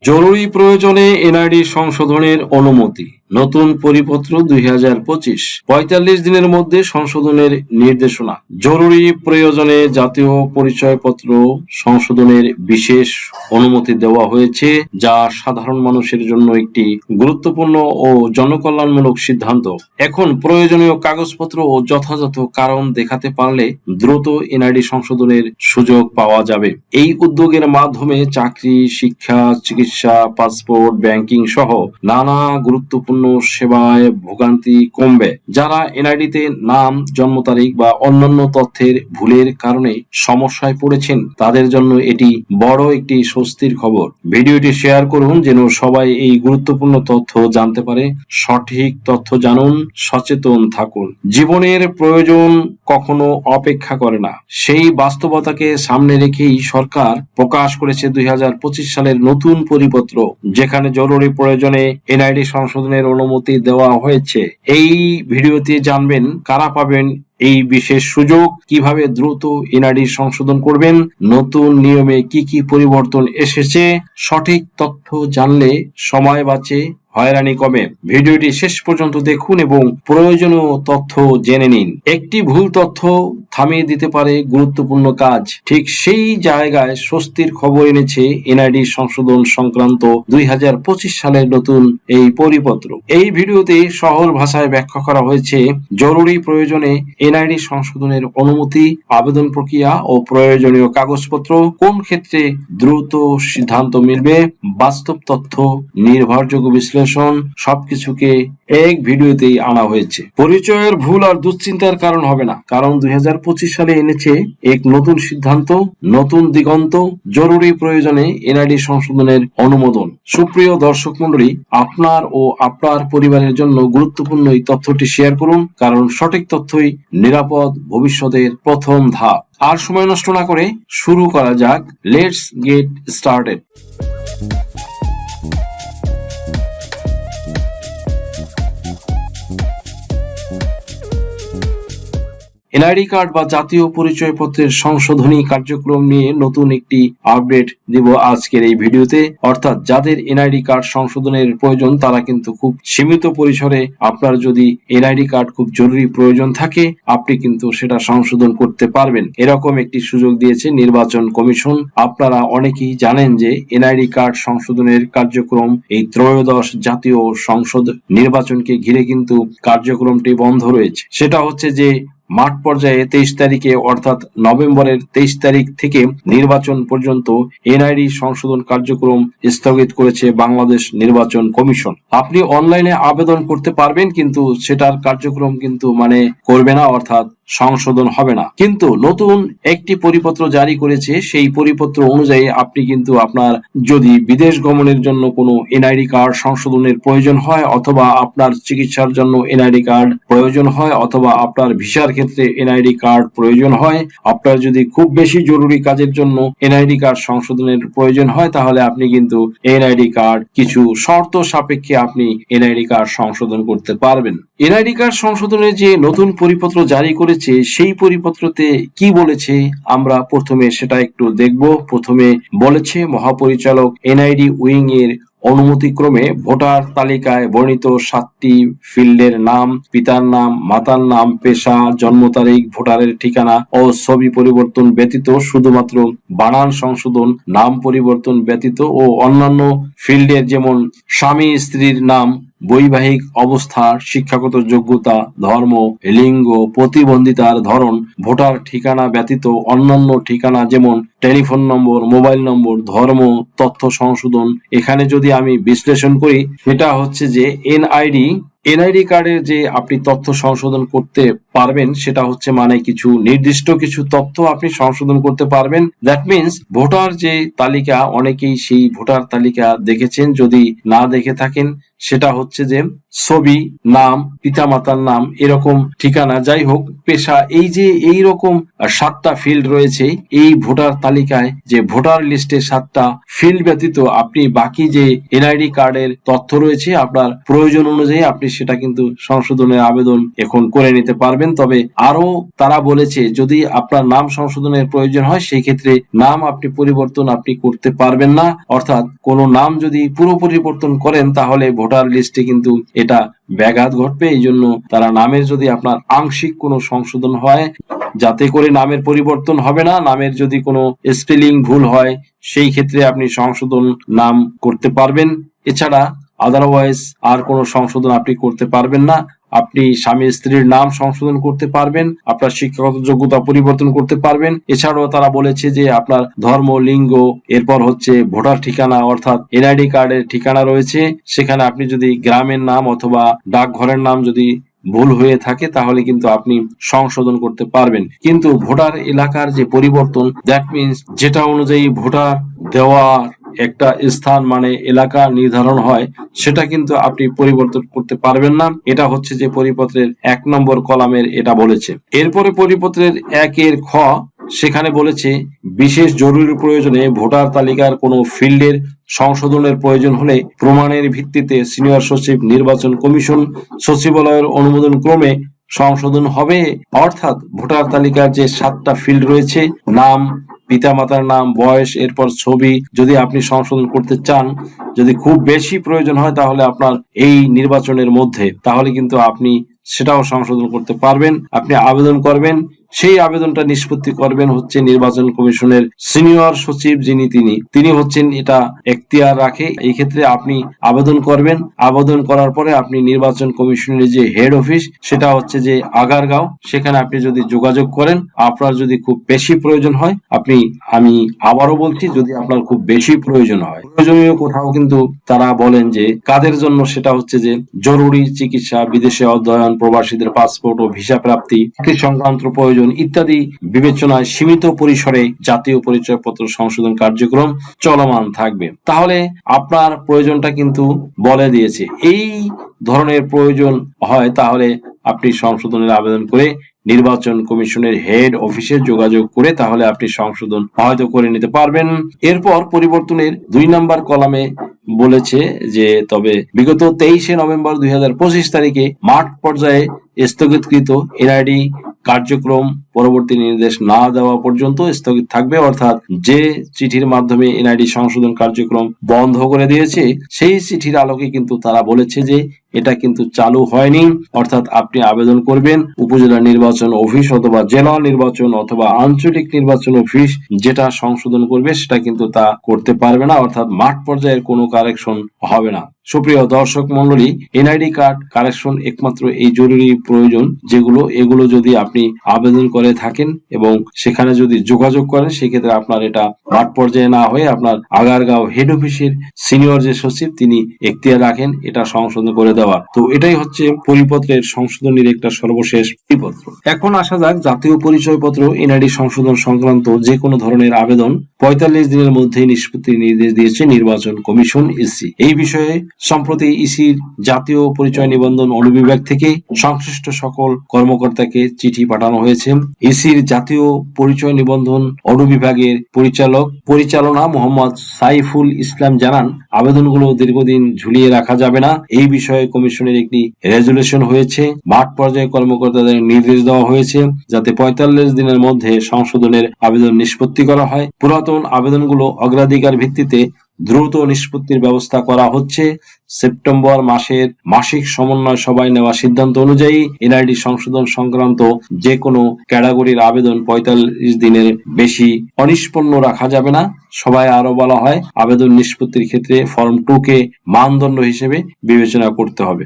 জরুরি প্রয়োজনে এনআইডি সংশোধনের অনুমতি। নতুন পরিপত্র 2025 45 দিনের মধ্যে সংশোধনের নির্দেশনা। জরুরি প্রয়োজনে জাতীয় পরিচয়পত্র সংশোধনের বিশেষ অনুমতি দেওয়া হয়েছে, যা সাধারণ মানুষের জন্য একটি গুরুত্বপূর্ণ ও জনকল্যাণমূলক সিদ্ধান্ত। এখন প্রয়োজনীয় কাগজপত্র ও যথাযথ কারণ দেখাতে পারলে দ্রুত এনআইডি সংশোধনের সুযোগ পাওয়া যাবে। এই উদ্যোগের মাধ্যমে চাকরি, শিক্ষা, চিকিৎসা, পাসপোর্ট, ব্যাংকিং সহ নানা গুরুত্বপূর্ণ সেবায় ভোগান্তি কমবে। যারা এনআইডিতে নাম, জন্ম তারিখ বা অন্যান্য তথ্যের ভুলের কারণে সমস্যায় পড়েছেন, তাদের জন্য এটি বড় একটি স্বস্তির খবর। ভিডিওটি শেয়ার করুন যেন সবাই এই গুরুত্বপূর্ণ তথ্য জানতে পারে। সঠিক তথ্য জানুন, সচেতন থাকুন। জীবনের প্রয়োজন কখনো অপেক্ষা করে না। সেই বাস্তবতাকে সামনে রেখেই সরকার প্রকাশ করেছে 2025 সালের নতুন পরিপত্র, যেখানে জরুরি প্রয়োজনে এনআইডি সংশোধনের অনুমতি দেওয়া হয়েছে। এই ভিডিওতে জানবেন কারা পাবেন এই বিশেষ সুযোগ, কিভাবে দ্রুত এনআইডি সংশোধন করবেন, নতুন নিয়মে কি কি পরিবর্তন এসেছে। সঠিক তথ্য জানলে সময় বাঁচে, হয়রানি কমে। ভিডিওটি শেষ পর্যন্ত দেখুন এবং প্রয়োজনীয় তথ্য জেনে নিন। একটি ভুল তথ্য থামিয়ে দিতে পারে গুরুত্বপূর্ণ কাজ। ঠিক সেই জায়গায় স্বস্তির খবর এনেছে এনআইডি সংশোধন সংক্রান্ত 2025 সালের নতুন এই পরিপত্র। এই ভিডিওতে সহজ ভাষায় ব্যাখ্যা করা হয়েছে জরুরি প্রয়োজনে এনআইডি সংশোধনের অনুমতি, আবেদন প্রক্রিয়া ও প্রয়োজনীয় কাগজপত্র, কোন ক্ষেত্রে দ্রুত সিদ্ধান্ত মিলবে, বাস্তব তথ্য, নির্ভরযোগ্য বিশ্লেষণ, সবকিছুকে এক ভিডিওতেই আনা হয়েছে। পরিচয়ের ভুল আর দুশ্চিন্তার কারণ হবে না, কারণ 2025 সালে এনেছে এক নতুন সিদ্ধান্ত, নতুন দিগন্ত। জরুরি প্রয়োজনে এনআইডি সংশোধনের অনুমোদন। সুপ্রিয় দর্শক মন্ডলী, আপনার ও আপনার পরিবারের জন্য গুরুত্বপূর্ণ এই তথ্যটি শেয়ার করুন, কারণ সঠিক তথ্যই নিরাপদ ভবিষ্যতের প্রথম ধাপ। আর সময় নষ্ট না করে শুরু করা যাক। Let's get started. NID card বা জাতীয় পরিচয়পত্রের সংশোধনী কার্যক্রম নিয়ে নতুন একটি আপডেট দিব আজকের এই ভিডিওতে। অর্থাৎ যাদের এনআইডি কার্ড সংশোধনের প্রয়োজন তারা কিন্তু খুব সীমিত পরিসরে, আপনার যদি এনআইডি কার্ড খুব জরুরি প্রয়োজন থাকে, আপনি কিন্তু সেটা সংশোধন করতে পারবেন। এরকম একটি সুযোগ দিয়েছে নির্বাচন কমিশন। আপনারা অনেকেই জানেন যে এনআইডি কার্ড সংশোধনের কার্যক্রম এই ত্রয়োদশ জাতীয় সংসদ নির্বাচনকে ঘিরে কিন্তু কার্যক্রমটি বন্ধ রয়েছে। সেটা হচ্ছে যে মাঠ পর্যায়ে 23 তারিখে অর্থাৎ নভেম্বরের 23 তারিখ থেকে নির্বাচন পর্যন্ত এনআইডি সংশোধন কার্যক্রম স্থগিত করেছে বাংলাদেশ নির্বাচন কমিশন। আপনি অনলাইনে আবেদন করতে পারবেন, কিন্তু সেটার কার্যক্রম কিন্তু করবে না, অর্থাৎ সংশোধন হবে না। কিন্তু নতুন একটি পরিপত্র জারি করেছে। সেই পরিপত্র অনুযায়ী আপনি কিন্তু আপনার যদি বিদেশ গমনের জন্য কোনো এনআইডি কার্ড সংশোধনের প্রয়োজন হয়, অথবা আপনার চিকিৎসার জন্য এনআইডি কার্ড প্রয়োজন হয়, অথবা আপনার ভিসার ক্ষেত্রে এনআইডি কার্ড প্রয়োজন হয়, আপনার যদি খুব বেশি জরুরি কাজের জন্য এনআইডি কার্ড সংশোধনের প্রয়োজন হয়, তাহলে আপনি কিন্তু এনআইডি কার্ড কিছু শর্ত সাপেক্ষে আপনি এনআইডি কার্ড সংশোধন করতে পারবেন। এনআইডি কার্ড সংশোধনের যে নতুন পরিপত্র জারি করেছে, সেই পরিপত্রতে কি বলেছে আমরা প্রথমে সেটা একটু দেখব। প্রথমে বলেছে মহাপরিচালক এনআইডি উইং এর অনুমতিক্রমে ভোটার তালিকায় বর্ণিত 7টি ফিল্ডের নাম, পিতার নাম, মাতার নাম, পেশা, জন্ম তারিখ, ভোটারের ঠিকানা ও ছবি পরিবর্তন ব্যতীত, শুধুমাত্র বানান সংশোধন, নাম পরিবর্তন ব্যতীত ও অন্যান্য ফিল্ডের যেমন স্বামী স্ত্রীর নাম, বৈবাহিক অবস্থা, শিক্ষাগত যোগ্যতা, ধর্ম, লিঙ্গ, প্রতিবন্ধিতার ধরন, ভোটার ঠিকানা ব্যতীত অন্যান্য ঠিকানা যেমন টেলিফোন নম্বর, মোবাইল নম্বর, ধর্ম তথ্য সংশোধন। এখানে যদি আমি বিশ্লেষণ করি, সেটা হচ্ছে যে এনআইডি কার্ডের যে আপনি তথ্য সংশোধন করতে পারবেন, সেটা হচ্ছে কিছু নির্দিষ্ট কিছু তথ্য আপনি সংশোধন করতে পারবেন। দ্যাট মিনস ভোটার যে তালিকা, অনেকেই সেই ভোটার তালিকা দেখেছেন, যদি না দেখে থাকেন সেটা হচ্ছে যে ছবি, নাম, পিতামাতার নাম, এরকম ঠিকানা, যাই হোক পেশা, এই যে এই রকম 7টা ফিল্ড রয়েছে এই ভোটার তালিকায়, যে ভোটার লিস্টে 7টা ফিল্ড ব্যতীত আপনি বাকি যে এনআইডি কার্ডের তথ্য রয়েছে আপনার প্রয়োজন অনুযায়ী আপনি সেটা কিন্তু সংশোধনের আবেদন এখন করে নিতে পারবেন। তবে আরো তারা বলেছে যদি আপনার নাম সংশোধনের প্রয়োজন হয় সেই ক্ষেত্রে নাম আপনি পরিবর্তন আপনি করতে পারবেন না, অর্থাৎ কোনো নাম যদি পুরো পরিবর্তন করেন তাহলে ভোটার লিস্টে কিন্তু এটা ব্যাঘাত ঘটবে। এই জন্য তারা নামের যদি আপনার আংশিক কোনো সংশোধন হয়, যাতে করে নামের পরিবর্তন হবে না, নামের যদি কোনো স্পেলিং ভুল হয় সেই ক্ষেত্রে আপনি সংশোধন নাম করতে পারবেন। এছাড়া আদারওয়াইজ আর কোনো সংশোধন আপনি করতে পারবেন না। আপনি স্বামী স্ত্রীর নাম সংশোধন করতে পারবেন, আপনার শিক্ষাগত যোগ্যতা পরিবর্তন করতে পারবেন। এছাড়াও তারা বলেছে যে আপনার ধর্ম, লিঙ্গ, এরপর হচ্ছে ভোটার ঠিকানা, অর্থাৎ এনআইডি কার্ডের ঠিকানা রয়েছে সেখানে আপনি যদি গ্রামের নাম অথবা ডাকঘরের নাম যদি ভুল হয়ে থাকে তাহলে কিন্তু আপনি সংশোধন করতে পারবেন। কিন্তু ভোটার এলাকার যে পরিবর্তন, দ্যাট মিনস যেটা অনুযায়ী ভোটার দেওয়ার একটা স্থান মানে এলাকা নির্ধারণ হয় সেটা কিন্তু আপনি পরিবর্তন করতে পারবেন না। এটা হচ্ছে যে পরিপত্রের 1 নম্বর কলামের এটা বলেছে। এরপরে পরিপত্রের 1-এর খ সেখানে বলেছে বিশেষ জরুরি প্রয়োজনে ভোটার তালিকার কোনো ফিল্ডের সংশোধনের প্রয়োজন হলে প্রমাণের ভিত্তিতে সিনিয়র সচিব, নির্বাচন কমিশন, সচিবালয়ের অনুমোদন ক্রমে সংশোধন হবে। অর্থাৎ ভোটার তালিকার যে 7টা ফিল্ড রয়েছে, নাম, পিতামাতার নাম, বয়স, এরপর ছবি, যদি আপনি সংশোধন করতে চান, যদি খুব বেশি প্রয়োজন হয় তাহলে আপনার এই নির্বাচনের মধ্যে, তাহলে কিন্তু আপনি সেটাও সংশোধন করতে পারবেন। আপনি আবেদন করবেন, সেই আবেদনটা নিষ্পত্তি করবেন হচ্ছে নির্বাচন কমিশনের সিনিয়র সচিব, তিনি হচ্ছেন এটা এখতিয়ার রাখে। এই ক্ষেত্রে আপনি আবেদন করবেন, আবেদন করার পরে আপনি নির্বাচন কমিশনের যে হেড অফিস সেটা হচ্ছে যে আগারগাঁও, সেখানে আপনি যদি যোগাযোগ করেন, আপনার যদি খুব বেশি প্রয়োজন হয় আমি আবারও বলছি, যদি আপনার খুব বেশি প্রয়োজন হয়, প্রয়োজনীয় কোথাও কিন্তু তারা বলেন যে কাদের জন্য, সেটা হচ্ছে যে জরুরি চিকিৎসা, বিদেশে অধ্যয়ন, প্রবাসীদের পাসপোর্ট ও ভিসা প্রাপ্তি সংক্রান্ত প্রয়োজন ইত্যাদি বিবেচনায় সীমিত পরিসরে জাতীয় পরিচয়পত্র সংশোধন কার্যক্রম চলমান থাকবে। তাহলে আপনার প্রয়োজনটা কিন্তু বলে দিয়েছে। এই ধরনের প্রয়োজন হয় তাহলে আপনি সংশোধনের আবেদন করে নির্বাচন কমিশনের হেড অফিসে যোগাযোগ করে তাহলে আপনি সংশোধন হয়তো করে নিতে পারবেন। এরপর পরিবর্তনের 2 নম্বর কলামে বলেছে যে তবে বিগত 23শে নভেম্বর 2025 তারিখে মাঠ পর্যায়ে স্থগিতকৃত এনআইডি কার্যক্রম পরবর্তী নির্দেশ না দেওয়া পর্যন্ত স্থগিত থাকবে। অর্থাৎ যে চিঠির মাধ্যমে এনআইডি সংশোধন কার্যক্রম বন্ধ করে দিয়েছে সেই চিঠির আলোকে কিন্তু তারা বলেছে যে এটা কিন্তু চালু হয়নি। অর্থাৎ আপনি আবেদন করবেন, উপজেলা নির্বাচন অফিস অথবা জেলা নির্বাচন অথবা আঞ্চলিক নির্বাচন অফিস যেটা সংশোধন করবে সেটা কিন্তু তা করতে পারবে না, অর্থাৎ মাঠ পর্যায়ের কোনো কারেকশন হবে না। সুপ্রিয় দর্শক মন্ডলী, এনআইডি কার্ড কারেকশন একমাত্র এই জরুরি প্রয়োজন এগুলো যদি আপনি আবেদন করে থাকেন এবং সেখানে যদি যোগাযোগ করেন সেক্ষেত্রে আপনার এটা মাঠ পর্যায়ে না হয়ে আপনার আগারগাঁও হেড অফিসের সিনিয়র যে সচিব তিনি এখতিয়ার রাখেন এটা সংশোধন করে দেওয়া। তো এটাই হচ্ছে পরিপত্রের সংশোধনের একটা সর্বশেষ পরিপত্র। এখন আসা যাক জাতীয় পরিচয়পত্র এনআইডি সংশোধন সংক্রান্ত যে কোনো ধরনের আবেদন 45 দিনের মধ্যে নিষ্পত্তির নির্দেশ দিয়েছে নির্বাচন কমিশন ইসি। এই বিষয়ে সম্প্রতি ইসির জাতীয় পরিচয় নিবন্ধন অনুবিভাগ থেকে সংশ্লিষ্ট সকল কর্মকর্তাকে চিঠি পাঠানো হয়েছে। ইসির জাতীয় পরিচয় নিবন্ধন অনুবিভাগের পরিচালনা মোহাম্মদ সাইফুল ইসলাম জানান, আবেদনগুলো দীর্ঘদিন ঝুলিয়ে রাখা যাবে না। এই বিষয়ে কমিশনের একটি রেজুলেশন হয়েছে। মাঠ পর্যায়ে কর্মকর্তাদের নির্দেশ দেওয়া হয়েছে যাতে 45 দিনের মধ্যে সংশোধনের আবেদন নিষ্পত্তি করা হয়। পুরাতন আবেদনগুলো অগ্রাধিকার ভিত্তিতে দ্রুত নিষ্পত্তির ব্যবস্থা করা হচ্ছে। সেপ্টেম্বর মাসের মাসিক সমন্বয় সভায় নেওয়া সিদ্ধান্ত অনুযায়ী এনআইডি সংশোধন সংক্রান্ত যে কোনো ক্যাটাগরির আবেদন 45 দিনের বেশি অনিষ্পন্ন রাখা যাবে না। সভায় আরো বলা হয়, আবেদন নিষ্পত্তির ক্ষেত্রে ফর্ম 2 কে মানদণ্ড হিসেবে বিবেচনা করতে হবে।